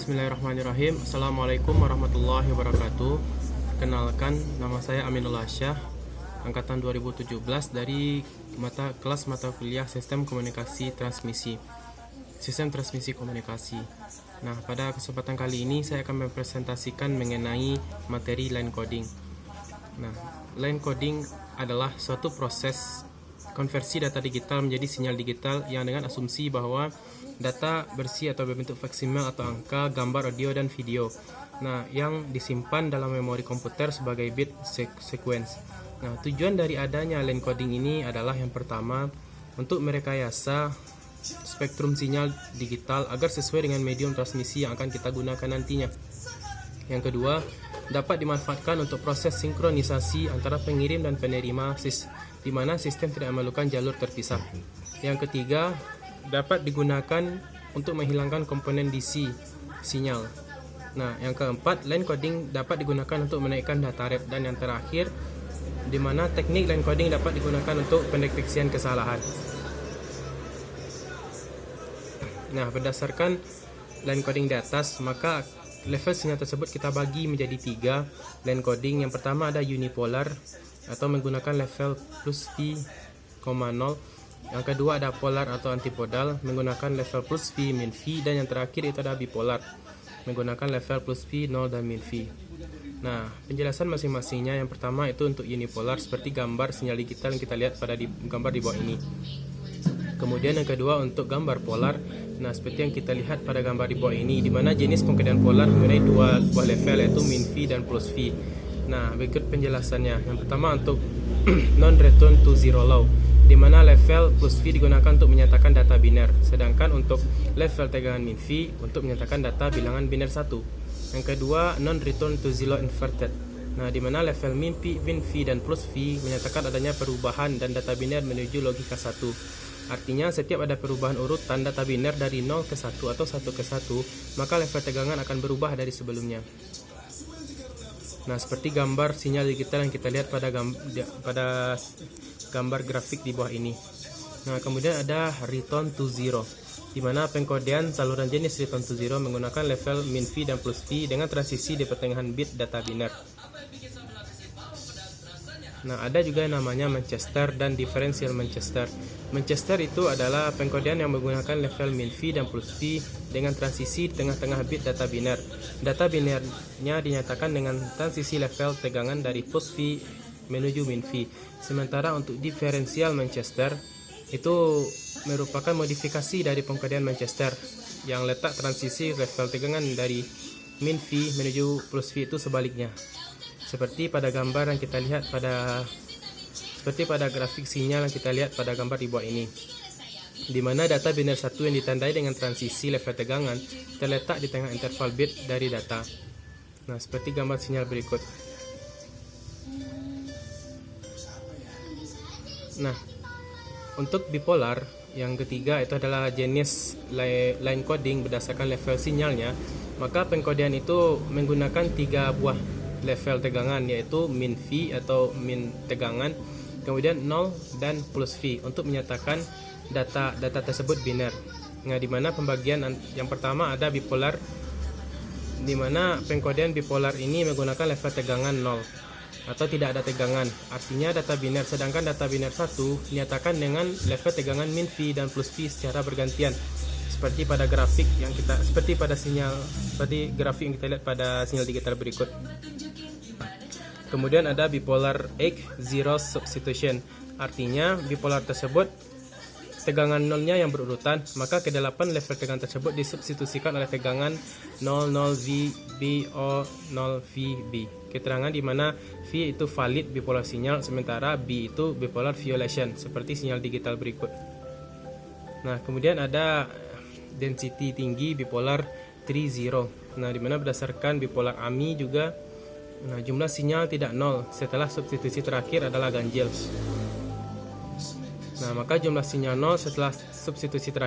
Bismillahirrahmanirrahim. Assalamualaikum warahmatullahi wabarakatuh. Perkenalkan, nama saya Aminullah Syah, angkatan 2017 dari kelas mata kuliah Sistem Komunikasi Transmisi. Sistem Transmisi Komunikasi. Nah, pada kesempatan kali ini saya akan mempresentasikan mengenai materi line coding. Nah, line coding adalah suatu proses konversi data digital menjadi sinyal digital yang dengan asumsi bahwa data bersih atau berbentuk faksimal atau angka, gambar, audio, dan video. Nah, yang disimpan dalam memori komputer sebagai bit sequence. Nah, tujuan dari adanya line coding ini adalah yang pertama, untuk merekayasa spektrum sinyal digital agar sesuai dengan medium transmisi yang akan kita gunakan nantinya. Yang kedua, dapat dimanfaatkan untuk proses sinkronisasi antara pengirim dan penerima di mana sistem tidak memerlukan jalur terpisah. Yang ketiga, dapat digunakan untuk menghilangkan komponen DC sinyal. Nah, yang keempat, line coding dapat digunakan untuk menaikkan data rate, dan yang terakhir, di mana teknik line coding dapat digunakan untuk pendeteksian kesalahan. Nah, berdasarkan line coding di atas, maka level sinyal tersebut kita bagi menjadi 3 line coding. Yang pertama ada unipolar atau menggunakan level plus V, 0. Yang kedua ada polar atau antipodal menggunakan level plus V, min V. Dan yang terakhir itu ada bipolar menggunakan level plus V, 0 dan min V. Nah, penjelasan masing-masingnya, yang pertama itu untuk unipolar seperti gambar sinyal digital yang kita lihat pada gambar di bawah ini. Kemudian yang kedua untuk gambar polar. Nah, seperti yang kita lihat pada gambar di bawah ini, di mana jenis pengkajian polar mempunyai dua buah level, yaitu min V dan plus V. Nah, berikut penjelasannya. Yang pertama untuk non return to zero low, di mana level plus V digunakan untuk menyatakan data biner, sedangkan untuk level tegangan min V untuk menyatakan data bilangan biner 1. Yang kedua non return to zero inverted. Nah, di mana level min V dan plus V menyatakan adanya perubahan dan data biner menuju logika 1. Artinya setiap ada perubahan urutan data biner dari 0 ke 1 atau 1 ke 1, maka level tegangan akan berubah dari sebelumnya. Nah, seperti gambar sinyal digital yang kita lihat pada gambar grafik di bawah ini. Nah, kemudian ada return to zero, di mana pengkodean saluran jenis return to zero menggunakan level min V dan plus V dengan transisi di pertengahan bit data biner. Nah, ada juga yang namanya Manchester dan differential Manchester. Manchester itu adalah pengkodean yang menggunakan level min V dan plus V dengan transisi di tengah-tengah bit data biner. Data binernya dinyatakan dengan transisi level tegangan dari plus V menuju min V. Sementara untuk differential Manchester itu merupakan modifikasi dari pengkodean Manchester yang letak transisi level tegangan dari min V menuju plus V itu sebaliknya. Seperti pada gambar yang kita lihat pada grafik sinyal yang kita lihat pada gambar di bawah ini, di mana data biner 1 yang ditandai dengan transisi level tegangan terletak di tengah interval bit dari data. Nah, seperti gambar sinyal berikut. Nah, untuk bipolar yang ketiga itu adalah jenis line coding berdasarkan level sinyalnya. Maka pengkodean itu menggunakan 3 buah level tegangan, yaitu min V atau min tegangan, kemudian 0 dan plus V untuk menyatakan data tersebut biner. Nah, di mana pembagian yang pertama ada bipolar, di mana pengkodean bipolar ini menggunakan level tegangan 0 atau tidak ada tegangan, artinya data biner, sedangkan data biner 1 dinyatakan dengan level tegangan min V dan plus V secara bergantian. Seperti pada grafik yang seperti grafik yang kita lihat pada sinyal digital berikut. Kemudian ada bipolar egg zero substitution, artinya bipolar tersebut tegangan nolnya yang berurutan, maka kedelapan level tegangan tersebut disubstitusikan oleh tegangan 00VBO0VB. Keterangan di mana V itu valid bipolar sinyal, sementara B itu bipolar violation, seperti sinyal digital berikut. Nah, kemudian ada density tinggi bipolar 30. Nah, di mana berdasarkan bipolar AMI juga, nah, jumlah sinyal tidak nol setelah substitusi terakhir adalah ganjil. Nah, maka jumlah sinyal nol setelah substitusi terakhir